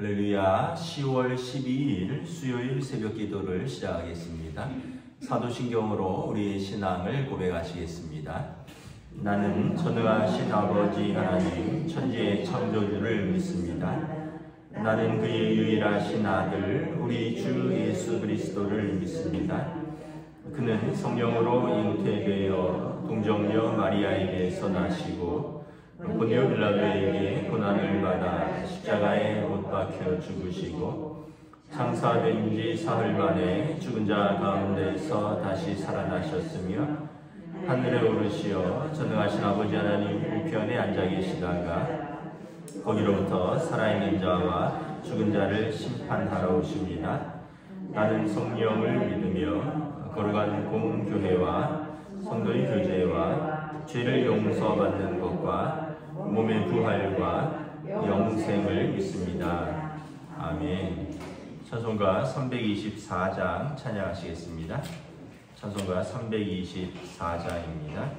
할렐루야. 10월 12일 수요일 새벽 기도를 시작하겠습니다. 사도신경으로 우리의 신앙을 고백하시겠습니다. 나는 전능하신 아버지 하나님 천지의 창조주를 믿습니다. 나는 그의 유일하신 아들 우리 주 예수 그리스도를 믿습니다. 그는 성령으로 잉태되어 동정녀 마리아에게서 나시고 본디오 빌라도에게 고난을 받아 십자가에 못 박혀 죽으시고 장사된 지 사흘 만에 죽은 자 가운데서 다시 살아나셨으며 하늘에 오르시어 전능하신 아버지 하나님 우편에 앉아 계시다가 거기로부터 살아있는 자와 죽은 자를 심판하러 오십니다. 나는 성령을 믿으며 거룩한 공교회와 성도의 교제와 죄를 용서받는 것과 몸의 부활과 영생을 믿습니다. 아멘. 찬송가 324장 찬양하시겠습니다. 찬송가 324장입니다.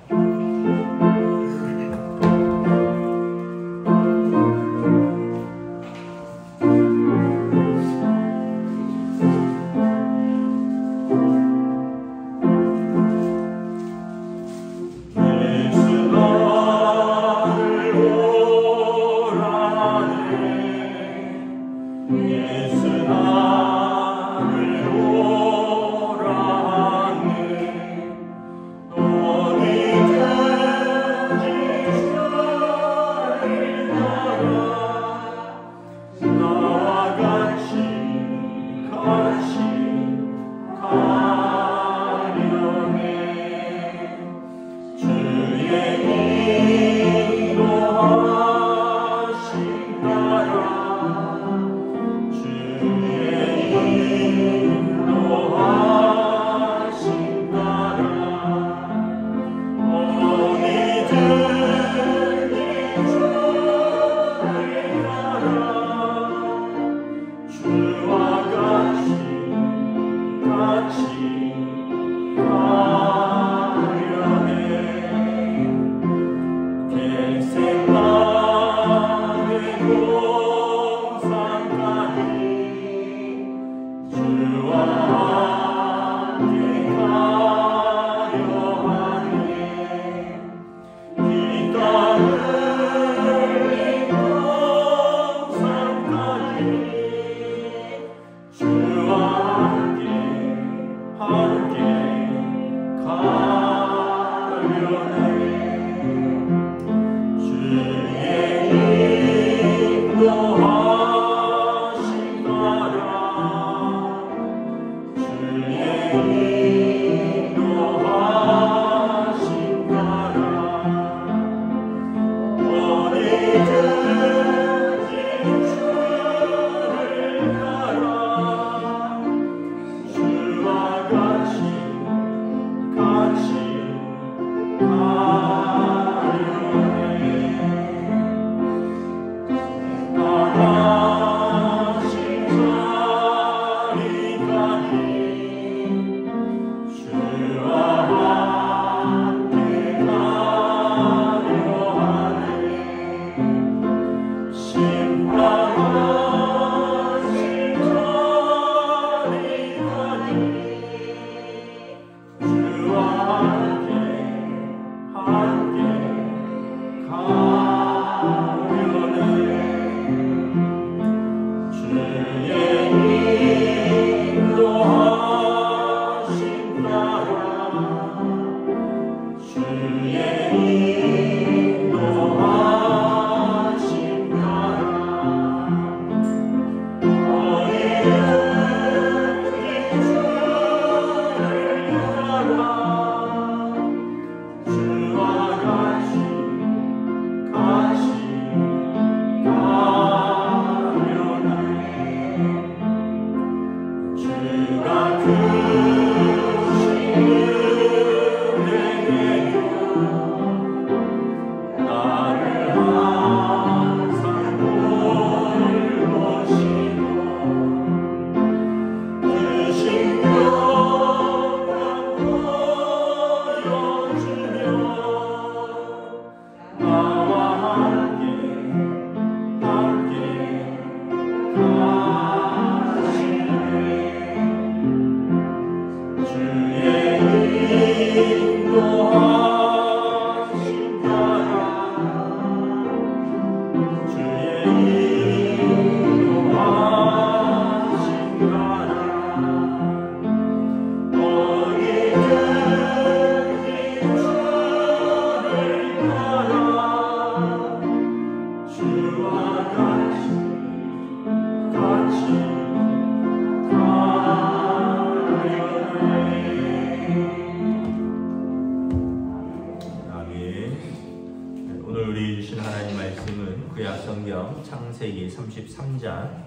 33장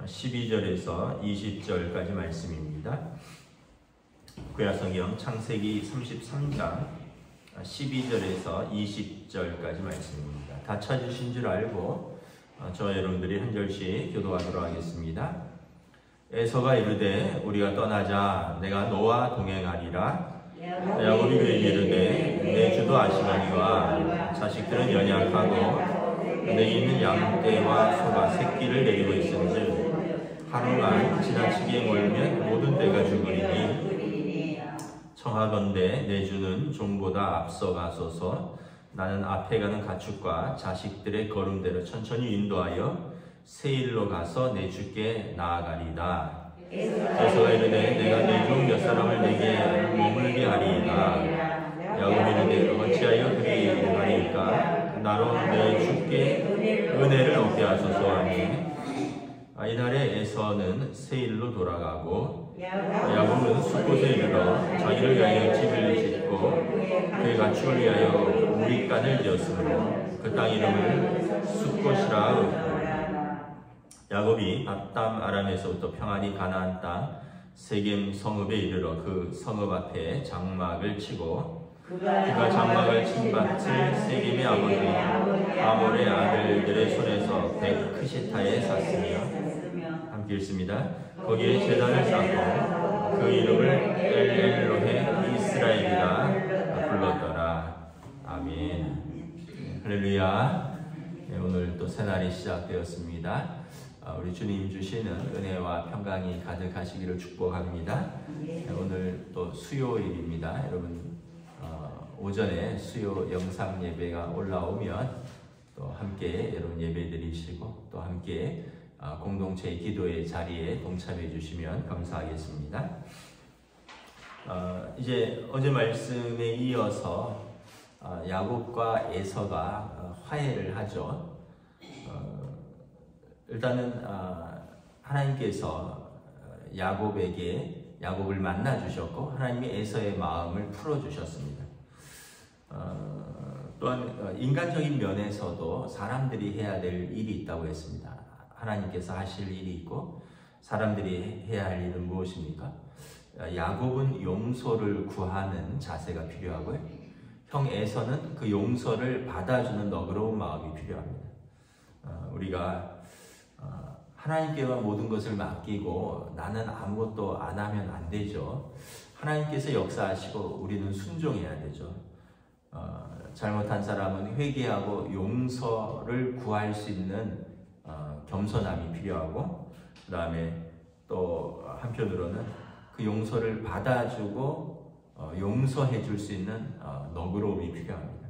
12절에서 20절까지 말씀입니다. 구약성경 창세기 33장 12절에서 20절까지 말씀입니다. 다 찾으신 줄 알고 저 여러분들이 한 절씩 교도하도록 하겠습니다. 에서가 이르되 우리가 떠나자 내가 너와 동행하리라. 야곱이 그에게 이르되 내 주도 아시거니와 자식들은 연약하고 내게 있는 양떼와 소가 새끼를 내리고 있은즉 하루만 지나치게 멀면 모든 떼가 죽으리니 청하건대 내 주는 종보다 앞서가소서. 나는 앞에 가는 가축과 자식들의 걸음대로 천천히 인도하여 세일로 가서 내 주께 나아가리다. 에서가 이르되 내가 내 종 몇 사람을 내게 머물게 하리이다. 야곱이 이르되 어찌하여 그리 하리이까? 나로 내 주께 은혜를 얻게 하소서 하니 이날에 에서는 세일로 돌아가고 야곱은 숫곳에 이르러 자기를 위하여 집을 짓고 그의 가축을 위하여 우리간을 지었으므로 그 땅 이름을 숫곳이라 하고 야곱이 바담 아람에서부터 평안히 가나안 땅 세겜 성읍에 이르러 그 성읍 앞에 장막을 치고 그가 장막을 친 밭을 세겜의 아버지 아몰의 아들들의 손에서 백크시타에 샀으며 함께 읽습니다. 거기에 제단을 쌓고 그 이름을 엘엘로헤 이스라엘이라 불렀더라. 아멘. 할렐루야. 네, 오늘 또 새날이 시작되었습니다. 우리 주님 주시는 은혜와 평강이 가득하시기를 축복합니다. 오늘 또 수요일입니다. 여러분 오전에 수요 영상 예배가 올라오면 또 함께 여러분 예배 드리시고 또 함께 공동체 기도의 자리에 동참해 주시면 감사하겠습니다. 이제 어제 말씀에 이어서 야곱과 에서가 화해를 하죠. 일단은 하나님께서 야곱을 만나 주셨고 하나님이 에서의 마음을 풀어 주셨습니다. 또한 인간적인 면에서도 사람들이 해야 될 일이 있다고 했습니다. 하나님께서 하실 일이 있고 사람들이 해야 할 일은 무엇입니까? 야곱은 용서를 구하는 자세가 필요하고요. 형 에서는 그 용서를 받아주는 너그러운 마음이 필요합니다. 우리가 하나님께만 모든 것을 맡기고 나는 아무것도 안 하면 안 되죠. 하나님께서 역사하시고 우리는 순종해야 되죠. 잘못한 사람은 회개하고 용서를 구할 수 있는 겸손함이 필요하고 그 다음에 또 한편으로는 그 용서를 받아주고 용서해 줄 수 있는 너그러움이 필요합니다.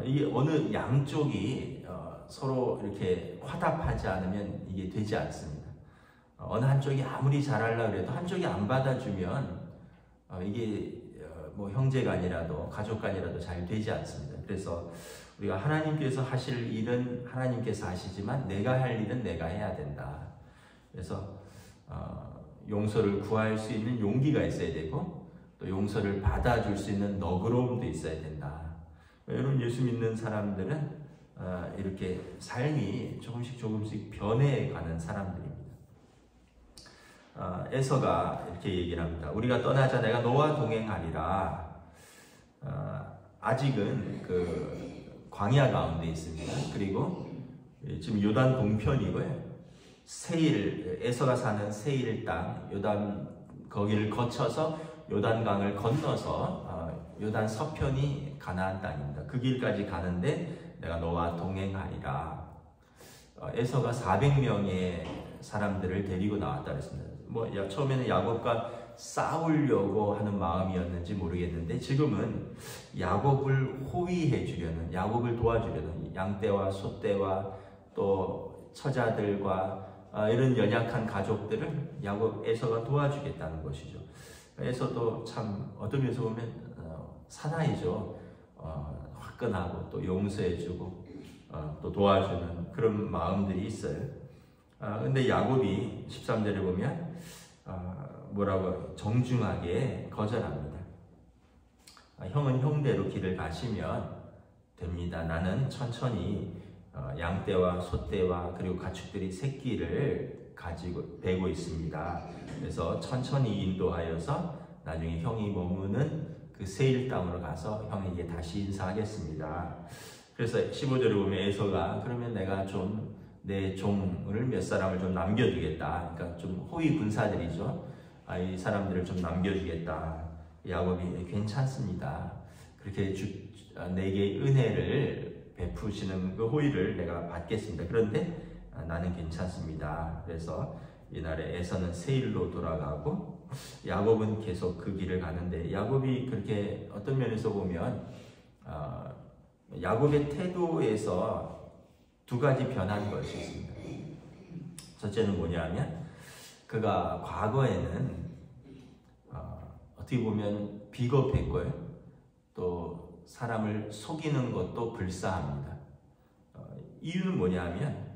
이게 어느 양쪽이 서로 이렇게 화답하지 않으면 이게 되지 않습니다. 어느 한쪽이 아무리 잘하려고 해도 한쪽이 안 받아주면 이게 뭐 형제간이라도 가족간이라도 잘 되지 않습니다. 그래서 우리가 하나님께서 하실 일은 하나님께서 하시지만 내가 할 일은 내가 해야 된다. 그래서 용서를 구할 수 있는 용기가 있어야 되고 또 용서를 받아줄 수 있는 너그러움도 있어야 된다. 여러분 예수 믿는 사람들은 이렇게 삶이 조금씩 변해가는 사람들입니다. 에서가 이렇게 얘기를 합니다. 우리가 떠나자 내가 너와 동행하리라. 아직은 그 광야 가운데 있습니다. 그리고 지금 요단 동편이고요. 에서가 사는 세일 땅 요단 거기를 거쳐서 요단강을 건너서 요단 서편이 가나안 땅입니다. 그 길까지 가는데 내가 너와 동행하리라. 에서가 400명의 사람들을 데리고 나왔다 그랬습니다. 처음에는 야곱과 싸우려고 하는 마음이었는지 모르겠는데 지금은 야곱을 호위해 주려는, 야곱을 도와주려는 양떼와 소떼와 또 처자들과 이런 연약한 가족들을 에서가 도와주겠다는 것이죠. 에서도 참 어떤 면에서 보면 사나이죠. 화끈하고 또 용서해주고 또 도와주는 그런 마음들이 있어요. 근데 야곱이 13절에 보면 뭐라고 정중하게 거절합니다. 형은 형대로 길을 가시면 됩니다. 나는 천천히 양떼와 소떼와 그리고 가축들이 새끼를 가지고 베고 있습니다. 그래서 천천히 인도하여서 나중에 형이 머무는 그 세일 땅으로 가서 형에게 다시 인사하겠습니다. 그래서 15절에 보면 에서가 그러면 내가 좀 내 종을 몇 사람을 좀 남겨주겠다. 그러니까 좀 호위 군사들이죠. 이 사람들을 좀 남겨주겠다. 야곱이 괜찮습니다. 그렇게 내게 은혜를 베푸시는 그 호의를 내가 받겠습니다. 그런데 나는 괜찮습니다. 그래서 이날에 에서는 세일로 돌아가고 야곱은 계속 그 길을 가는데 야곱이 그렇게 어떤 면에서 보면 야곱의 태도에서 두 가지 변한 것이 있습니다. 첫째는 뭐냐면 그가 과거에는 어떻게 보면 비겁했고요. 또 사람을 속이는 것도 불사합니다. 이유는 뭐냐면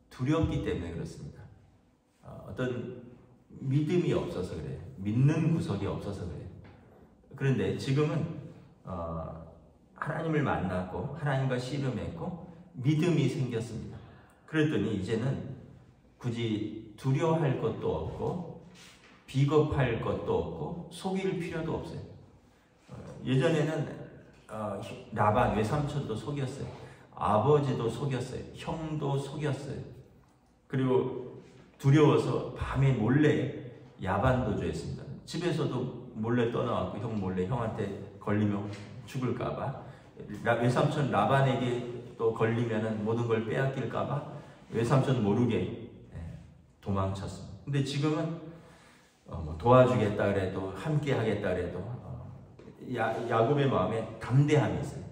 두렵기 때문에 그렇습니다. 어떤 믿음이 없어서 그래요. 믿는 구석이 없어서 그래요. 그런데 지금은 하나님을 만났고 하나님과 씨름했고 믿음이 생겼습니다. 그랬더니 이제는 굳이 두려워할 것도 없고 비겁할 것도 없고 속일 필요도 없어요. 예전에는 라반 외삼촌도 속였어요. 아버지도 속였어요. 형도 속였어요. 그리고 두려워서 밤에 몰래 야반도주 했습니다. 집에서도 몰래 떠나왔고 형 몰래 형한테 걸리면 죽을까봐 외삼촌 라반에게 또 걸리면 모든 걸 빼앗길까봐 외삼촌 모르게 도망쳤습니다. 근데 지금은 도와주겠다 그래도 함께 하겠다 그래도 야곱의 마음에 담대함이 있어요.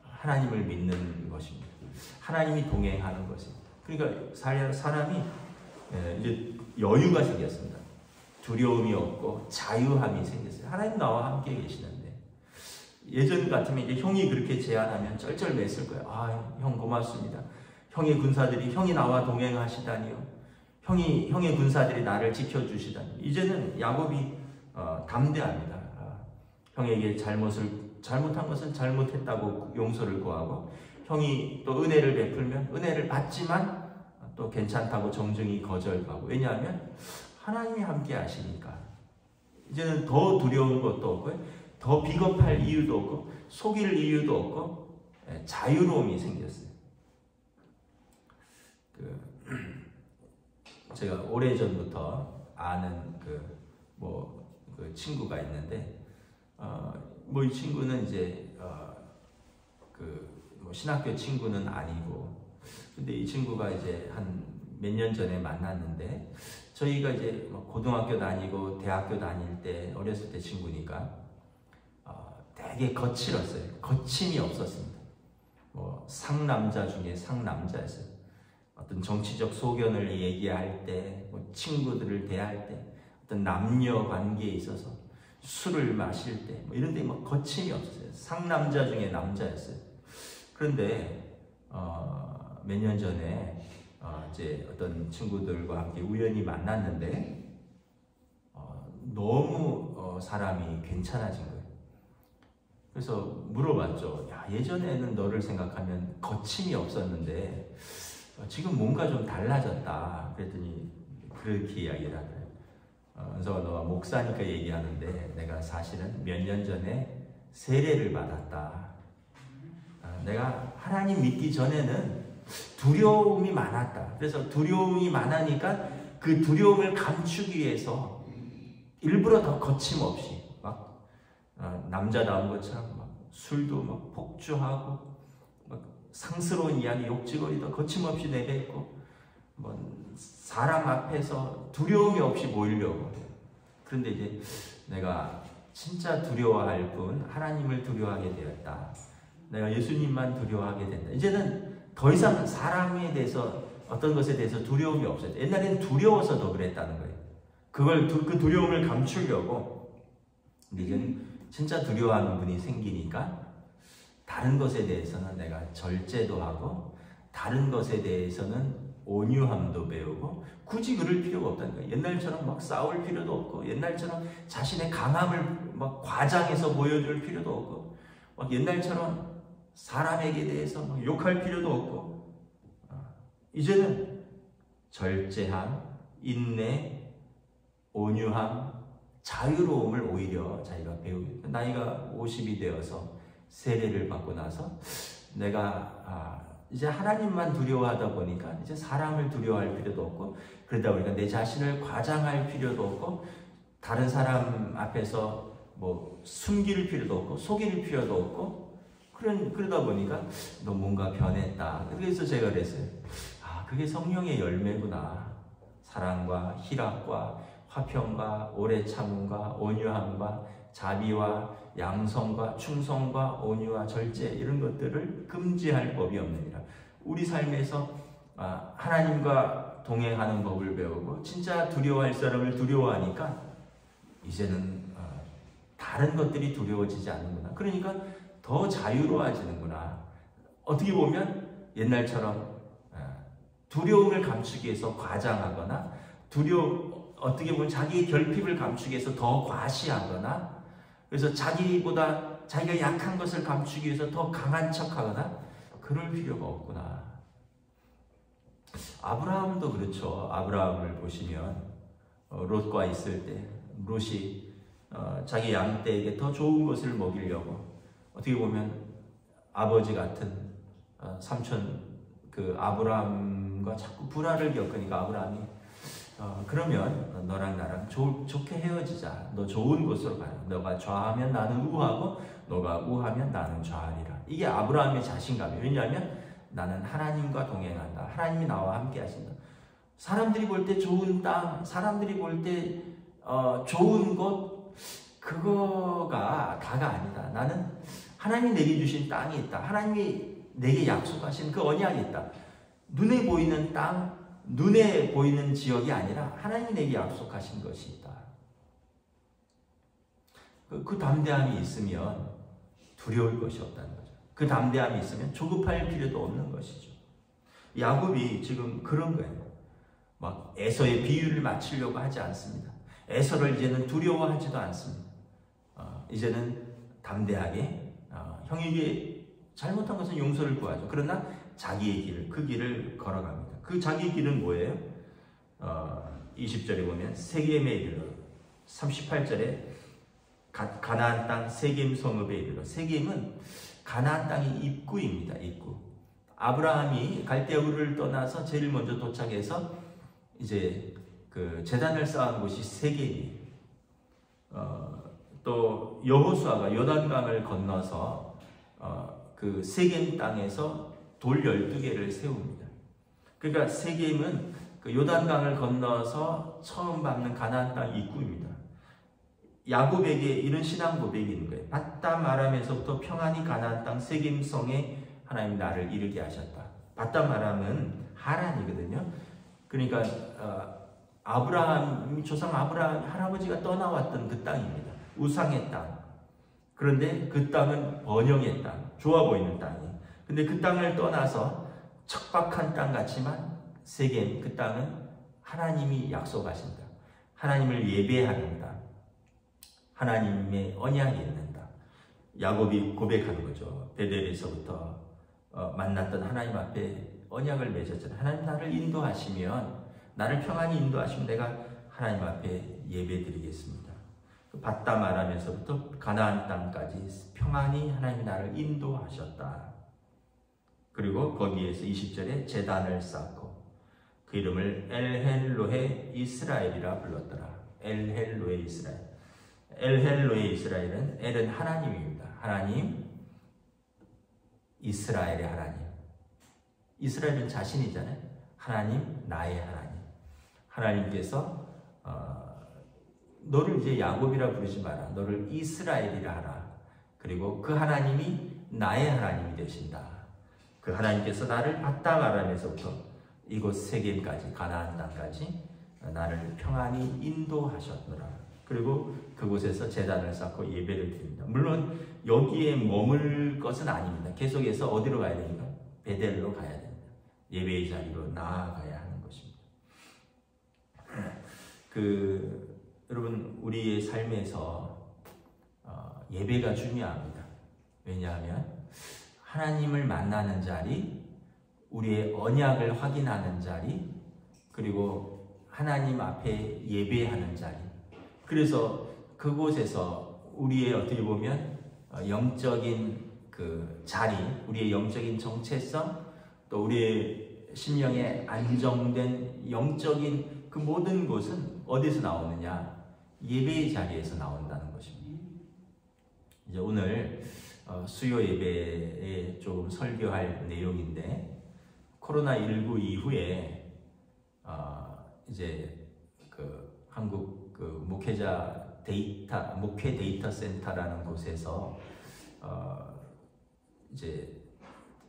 하나님을 믿는 것입니다. 하나님이 동행하는 것입니다. 그러니까 사람이 이제 여유가 생겼습니다. 두려움이 없고 자유함이 생겼어요. 하나님 나와 함께 계시는데 예전 같으면 이제 형이 그렇게 제안하면 쩔쩔맸을 거예요. 형 고맙습니다. 형의 군사들이 형이 나와 동행하시다니요. 형의 군사들이 나를 지켜주시다니. 이제는 야곱이 담대합니다. 형에게 잘못한 것은 잘못했다고 용서를 구하고 형이 또 은혜를 베풀면 은혜를 받지만 또 괜찮다고 정중히 거절하고. 왜냐하면 하나님이 함께 하시니까 이제는 더 두려운 것도 없고요. 더 비겁할 이유도 없고 속일 이유도 없고 자유로움이 생겼어요. 제가 오래전부터 아는 그 친구가 있는데 이 친구는 이제 신학교 친구는 아니고 근데 이 친구가 이제 한 몇 년 전에 만났는데 저희가 이제 고등학교 다니고 대학교 다닐 때 어렸을 때 친구니까 되게 거칠었어요. 거침이 없었습니다. 상남자 중에 상남자였어요. 어떤 정치적 소견을 얘기할 때, 친구들을 대할 때, 어떤 남녀 관계에 있어서 술을 마실 때, 이런 데 거침이 없었어요. 상남자 중에 남자였어요. 그런데 몇 년 전에 이제 어떤 친구들과 함께 우연히 만났는데 너무 사람이 괜찮아진 거예요. 그래서 물어봤죠. 예전에는 너를 생각하면 거침이 없었는데 지금 뭔가 좀 달라졌다. 그랬더니 그렇게 이야기를 하더래요. 은서가 너가 목사니까 얘기하는데 내가 사실은 몇 년 전에 세례를 받았다. 내가 하나님 믿기 전에는 두려움이 많았다. 그래서 두려움이 많으니까 그 두려움을 감추기 위해서 일부러 더 거침없이 남자다운 것처럼 술도 폭주하고 상스러운 이야기 욕지거리도 거침없이 내뱉고 사람 앞에서 두려움이 없이 보이려고. 그런데 이제 내가 진짜 두려워할 뿐 하나님을 두려워하게 되었다. 내가 예수님만 두려워하게 된다. 이제는 더 이상 사람에 대해서 어떤 것에 대해서 두려움이 없어요. 옛날에는 두려워서 더 그랬다는 거예요. 그 두려움을 감추려고. 근데 이제는 진짜 두려워하는 분이 생기니까 다른 것에 대해서는 내가 절제도 하고 다른 것에 대해서는 온유함도 배우고 굳이 그럴 필요가 없다는 거예요. 옛날처럼 싸울 필요도 없고 옛날처럼 자신의 강함을 과장해서 보여줄 필요도 없고 옛날처럼 사람에게 대해서 뭐 욕할 필요도 없고, 이제는 절제함, 인내, 온유함, 자유로움을 오히려 자기가 배우게. 나이가 50이 되어서 세례를 받고 나서 내가 이제 하나님만 두려워하다 보니까 이제 사람을 두려워할 필요도 없고, 그러다 보니까 내 자신을 과장할 필요도 없고, 다른 사람 앞에서 뭐 숨길 필요도 없고 속일 필요도 없고, 그러다 보니까 너 뭔가 변했다. 그래서 제가 그랬어요. 그게 성령의 열매구나. 사랑과 희락과 화평과 오래 참음과 온유함과 자비와 양성과 충성과 온유와 절제, 이런 것들을 금지할 법이 없느니라. 우리 삶에서 하나님과 동행하는 법을 배우고 진짜 두려워할 사람을 두려워하니까 이제는 다른 것들이 두려워지지 않는구나. 그러니까 더 자유로워지는구나. 어떻게 보면 옛날처럼 두려움을 감추기 위해서 과장하거나, 어떻게 보면 자기의 결핍을 감추기 위해서 더 과시하거나, 그래서 자기보다 자기가 약한 것을 감추기 위해서 더 강한 척하거나, 그럴 필요가 없구나. 아브라함도 그렇죠. 아브라함을 보시면 롯과 있을 때 롯이 자기 양떼에게 더 좋은 것을 먹이려고, 어떻게 보면 아버지 같은 삼촌 아브라함과 자꾸 불화를 겪으니까 아브라함이 그러면 너랑 나랑 좋게 헤어지자. 너 좋은 곳으로 가라. 너가 좌하면 나는 우하고 너가 우하면 나는 좌하리라. 이게 아브라함의 자신감이에요. 왜냐하면 나는 하나님과 동행한다. 하나님이 나와 함께 하신다. 사람들이 볼 때 좋은 땅, 사람들이 볼 때 좋은 곳, 그거가 다가 아니다. 나는 하나님이 내게 주신 땅이 있다. 하나님이 내게 약속하신 그 언약이 있다. 눈에 보이는 땅, 눈에 보이는 지역이 아니라 하나님이 내게 약속하신 것이 있다. 그 담대함이 있으면 두려울 것이 없다는 거죠. 그 담대함이 있으면 조급할 필요도 없는 것이죠. 야곱이 지금 그런 거예요. 막 에서의 비유를 맞추려고 하지 않습니다. 에서를 이제는 두려워하지도 않습니다. 이제는 담대하게 형에게 잘못한 것은 용서를 구하죠. 그러나 자기의 길을, 그 길을 걸어갑니다. 그 자기의 길은 뭐예요? 20절에 보면 세겜에 이르러, 38절에 가나안 땅 세겜 성읍에 이르러. 세겜은 가나안 땅의 입구입니다. 입구. 아브라함이 갈대우를 떠나서 제일 먼저 도착해서 이제 그 제단을 쌓은 곳이 세겜이에요. 또 여호수아가 요단강을 건너서 그 세겜 땅에서 돌 12개를 세웁니다. 그러니까 세겜은 그 요단강을 건너서 처음 밟는 가나안 땅 입구입니다. 야곱에게 이런 신앙 고백이 있는 거예요. 바담 아람에서부터 평안히 가나안 땅 세겜성에 하나님 나를 이르게 하셨다. 바담 아람은 하란이거든요. 그러니까 조상 아브라함 할아버지가 떠나왔던 그 땅입니다. 우상의 땅. 그런데 그 땅은 번영의 땅, 좋아 보이는 땅이에요. 근데 그 땅을 떠나서 척박한 땅 같지만 세겜, 그 땅은 하나님이 약속하신 땅, 하나님을 예배하는 땅, 하나님의 언약이 있는 땅. 야곱이 고백하는 거죠. 베델에서부터 만났던 하나님 앞에 언약을 맺었잖아요. 하나님 나를 인도하시면, 나를 평안히 인도하시면 내가 하나님 앞에 예배드리겠습니다. 바담 아람에서부터 가나안 땅까지 평안히 하나님이 나를 인도하셨다. 그리고 거기에서 20절에 제단을 쌓고 그 이름을 엘헬로헤 이스라엘이라 불렀더라. 엘헬로헤 이스라엘. 엘헬로헤 이스라엘은 엘은 하나님입니다. 하나님, 이스라엘의 하나님. 이스라엘은 자신이잖아요. 하나님, 나의 하나님. 하나님께서 너를 이제 야곱이라 부르지 마라. 너를 이스라엘이라 하라. 그리고 그 하나님이 나의 하나님이 되신다. 그 하나님께서 나를 바담 아람에서부터 이곳 세겜까지, 가나안 땅까지 나를 평안히 인도하셨노라. 그리고 그곳에서 제단을 쌓고 예배를 드립니다. 물론 여기에 머물 것은 아닙니다. 계속해서 어디로 가야 됩니까? 베델로 가야 됩니다. 예배의 자리로 나아가야 하는 것입니다. 여러분, 우리의 삶에서 예배가 중요합니다. 왜냐하면 하나님을 만나는 자리, 우리의 언약을 확인하는 자리, 그리고 하나님 앞에 예배하는 자리. 그래서 그곳에서 우리의 어떻게 보면 영적인 그 자리, 우리의 영적인 정체성, 또 우리의 심령에 안정된 영적인 그 모든 곳은 어디서 나오느냐? 예배의 자리에서 나온다는 것입니다. 이제 오늘 수요 예배에 조금 설교할 내용인데, 코로나19 이후에 이제 그 한국 그 목회 데이터 센터라는 곳에서 이제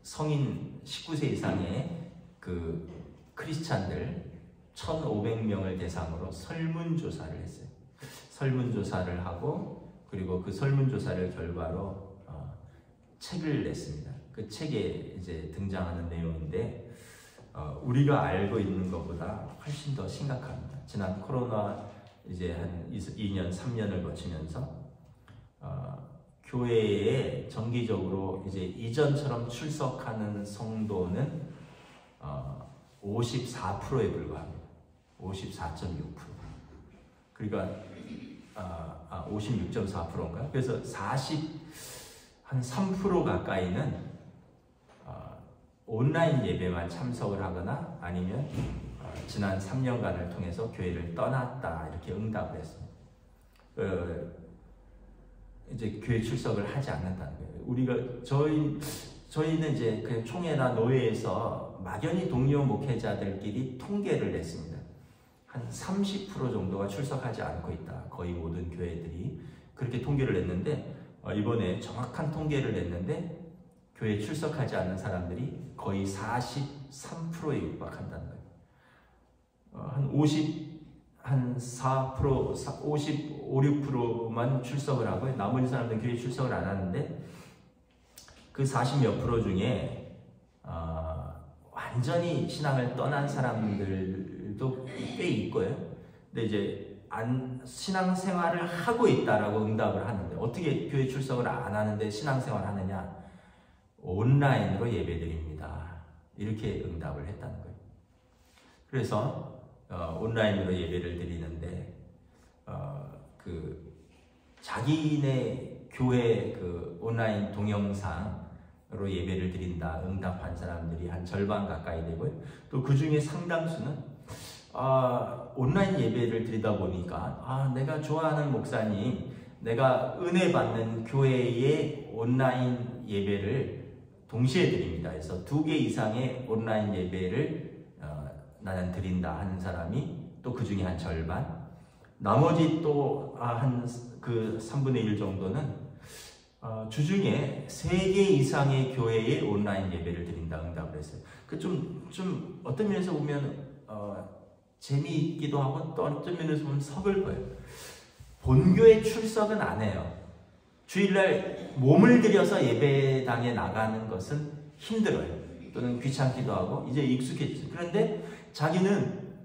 성인 19세 이상의 그 크리스찬들 1,500명을 대상으로 설문조사를 했어요. 설문조사를 하고, 그리고 그 설문조사를 결과로 책을 냈습니다. 그 책에 이제 등장하는 내용인데, 우리가 알고 있는 것보다 훨씬 더 심각합니다. 지난 코로나 이제 한 2년, 3년을 거치면서 교회에 정기적으로 이제 이전처럼 출석하는 성도는 54%에 불과합니다. 54.6%. 그러니까 56.4%인가요? 그래서 한 3% 가까이는 온라인 예배만 참석을 하거나 아니면 지난 3년간을 통해서 교회를 떠났다, 이렇게 응답을 했습니다. 이제 교회 출석을 하지 않는다는 거예요. 저희는 이제 그 총회나 노회에서 막연히 동료 목회자들끼리 통계를 냈습니다. 한 30% 정도가 출석하지 않고 있다. 거의 모든 교회들이 그렇게 통계를 냈는데, 이번에 정확한 통계를 냈는데 교회에 출석하지 않는 사람들이 거의 43%에 육박한다는 거예요. 한 4%, 55, 6%만 출석을 하고 나머지 사람들은 교회에 출석을 안 하는데, 그 40몇 프로 중에 완전히 신앙을 떠난 사람들도 꽤 있고요. 근데 이제 신앙생활을 하고 있다라고 응답을 하는데, 어떻게 교회 출석을 안 하는데 신앙생활을 하느냐? 온라인으로 예배드립니다. 이렇게 응답을 했다는 거예요. 그래서 온라인으로 예배를 드리는데, 그 자기네 교회 그 온라인 동영상으로 예배를 드린다 응답한 사람들이 한 절반 가까이 되고요. 또 그 중에 상당수는 온라인 예배를 드리다 보니까 내가 좋아하는 목사님, 내가 은혜 받는 교회의 온라인 예배를 동시에 드립니다. 그래서 2개 이상의 온라인 예배를 나는 드린다 하는 사람이 또 그 중에 한 절반, 나머지 또 한 그 3분의 1 정도는 주중에 3개 이상의 교회의 온라인 예배를 드린다 응답을 했어요. 그 좀 어떤 면에서 보면 재미있기도 하고, 또 어떤 면에서 보면 서글퍼요. 본교에 출석은 안 해요. 주일날 몸을 들여서 예배당에 나가는 것은 힘들어요. 또는 귀찮기도 하고 이제 익숙해졌어요. 그런데 자기는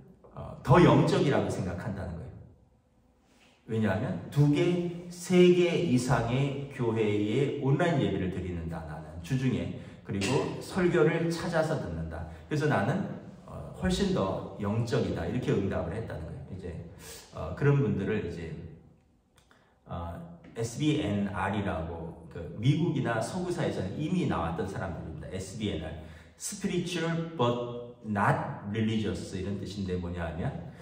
더 영적이라고 생각한다는 거예요. 왜냐하면 2개, 3개 이상의 교회에 온라인 예배를 드리는다, 나는 주중에. 그리고 설교를 찾아서 듣는다. 그래서 나는 훨씬 더 영적이다, 이렇게 응답을 했다는 거예요. 이제 그런 분들을 이제 SBNR이라고 그 미국이나 서구사에서는 이미 나왔던 사람들입니다. SBNR, Spiritual but not religious, 이런 뜻인데 뭐냐 하면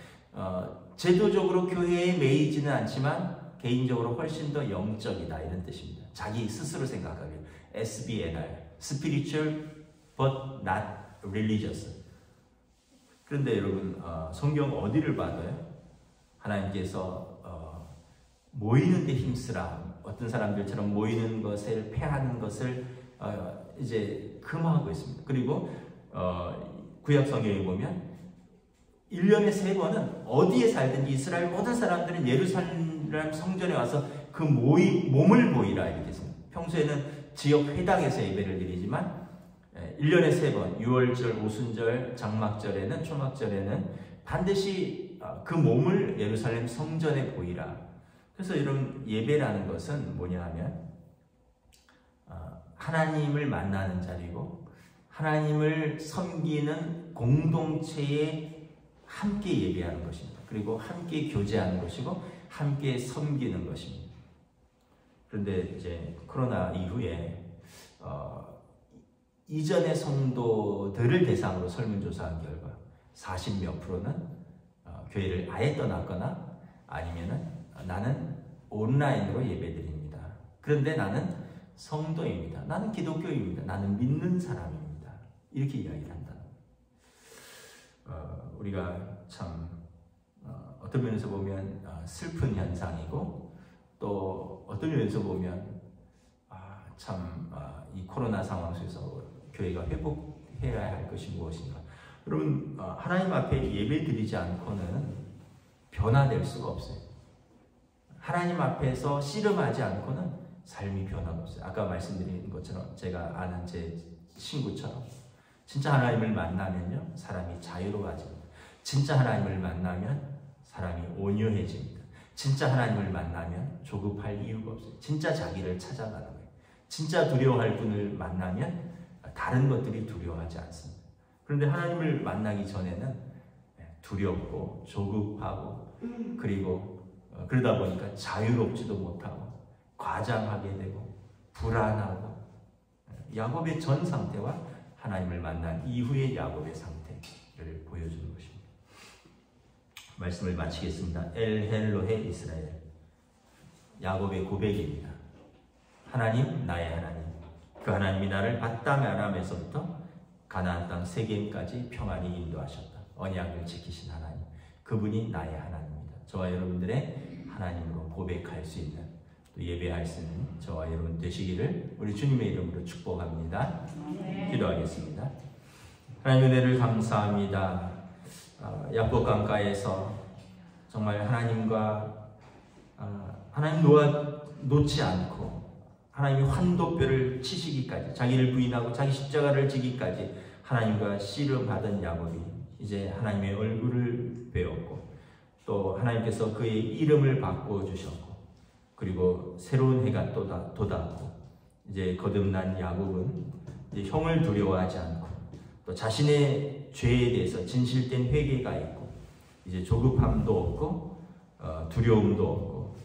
제도적으로 교회에 매이지는 않지만 개인적으로 훨씬 더 영적이다, 이런 뜻입니다. 자기 스스로 생각하기에 SBNR, Spiritual but not religious. 그런데 여러분, 성경 어디를 봐도요, 하나님께서 모이는 데 힘쓰라, 어떤 사람들처럼 모이는 것을 패하는 것을 이제 금하고 있습니다. 그리고 구약 성경에 보면 1년에 3번은 어디에 살든지 이스라엘 모든 사람들은 예루살렘 성전에 와서 그 몸을 모이라, 이렇게 했습니다. 평소에는 지역 회당에서 예배를 드리지만 1년에 3번, 유월절, 오순절, 장막절에는, 초막절에는 반드시 그 몸을 예루살렘 성전에 보이라. 그래서 이런 예배라는 것은 뭐냐 하면 하나님을 만나는 자리고 하나님을 섬기는 공동체에 함께 예배하는 것입니다. 그리고 함께 교제하는 것이고 함께 섬기는 것입니다. 그런데 이제 코로나 이후에 이전의 성도들을 대상으로 설문조사한 결과 40몇 %는 교회를 아예 떠났거나 아니면은 나는 온라인으로 예배드립니다. 그런데 나는 성도입니다. 나는 기독교입니다. 나는 믿는 사람입니다. 이렇게 이야기를 한다. 우리가 참 어떤 면에서 보면 슬픈 현상이고 또 어떤 면에서 보면 이 코로나 상황 속에서 교회가 회복해야 할 것이 무엇인가. 여러분, 하나님 앞에 예배드리지 않고는 변화될 수가 없어요. 하나님 앞에서 씨름하지 않고는 삶이 변화가 없어요. 아까 말씀드린 것처럼 제가 아는 제 친구처럼 진짜 하나님을 만나면요 사람이 자유로워집니다. 진짜 하나님을 만나면 사람이 온유해집니다. 진짜 하나님을 만나면 조급할 이유가 없어요. 진짜 자기를 찾아가는 거예요. 진짜 두려워할 분을 만나면 다른 것들이 두려워하지 않습니다. 그런데 하나님을 만나기 전에는 두렵고 조급하고 그리고 그러다 보니까 자유롭지도 못하고 과장하게 되고 불안하고 야곱의 전 상태와 하나님을 만난 이후의 야곱의 상태를 보여주는 것입니다. 말씀을 마치겠습니다. 엘헬로헤 이스라엘, 야곱의 고백입니다. 하나님, 나의 하나님, 그 하나님이 나를 아담 아람에서부터 가나안 땅 세겜까지 평안히 인도하셨다. 언약을 지키신 하나님, 그분이 나의 하나님입니다. 저와 여러분들의 하나님으로 고백할 수 있는, 또 예배할 수 있는 저와 여러분 되시기를 우리 주님의 이름으로 축복합니다. 기도하겠습니다. 하나님 은혜를 감사합니다. 야곱 강가에서 정말 하나님과 하나님 놓지 않고 하나님이 환도뼈를 치시기까지, 자기를 부인하고 자기 십자가를 지기까지 하나님과 씨름하던 야곱이 이제 하나님의 얼굴을 배웠고 또 하나님께서 그의 이름을 바꿔주셨고 그리고 새로운 해가 또 돋았고 이제 거듭난 야곱은 이제 형을 두려워하지 않고 또 자신의 죄에 대해서 진실된 회개가 있고 이제 조급함도 없고 두려움도 없고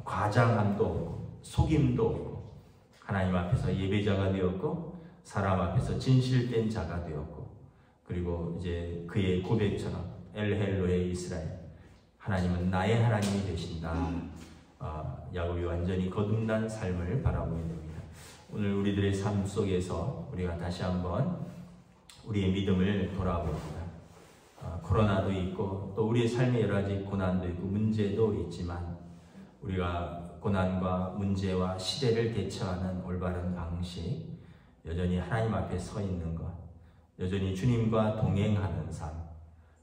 과장함도 없고 속임도 없고 하나님 앞에서 예배자가 되었고 사람 앞에서 진실된 자가 되었고 그리고 이제 그의 고백처럼 엘헬로의 이스라엘, 하나님은 나의 하나님이 되신다. 야곱이 완전히 거듭난 삶을 바라보게 됩니다. 오늘 우리들의 삶 속에서 우리가 다시 한번 우리의 믿음을 돌아봅니다. 코로나도 있고 또 우리의 삶에 여러 가지 고난도 있고 문제도 있지만 우리가 고난과 문제와 시대를 대처하는 올바른 방식, 여전히 하나님 앞에 서 있는 것, 여전히 주님과 동행하는 삶,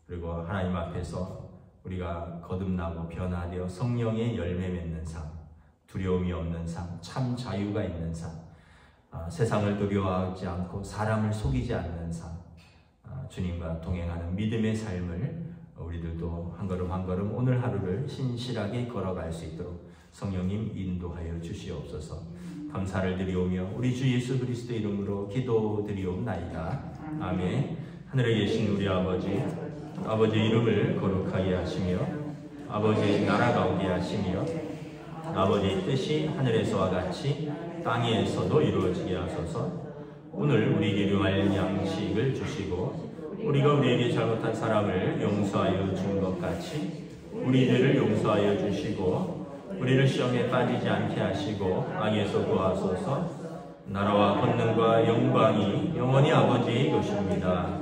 그리고 하나님 앞에서 우리가 거듭나고 변화되어 성령의 열매 맺는 삶, 두려움이 없는 삶, 참 자유가 있는 삶, 세상을 두려워하지 않고 사람을 속이지 않는 삶, 주님과 동행하는 믿음의 삶을 우리들도 한 걸음 한 걸음 오늘 하루를 신실하게 걸어갈 수 있도록 성령님 인도하여 주시옵소서. 감사를 드리오며 우리 주 예수 그리스도 이름으로 기도드리옵나이다. 아멘. 하늘에 계신 우리 아버지 이름을 거룩하게 하시며 아버지의 나라가 오게 하시며 아버지의 뜻이 하늘에서와 같이 땅에서도 이루어지게 하소서. 오늘 우리에게 일용할 양식을 주시고 우리가 우리에게 잘못한 사람을 용서하여 준 것 같이 우리들을 용서하여 주시고 우리를 시험에 빠지지 않게 하시고 악에서 구하소서. 나라와 권능과 영광이 영원히 아버지의 것입니다.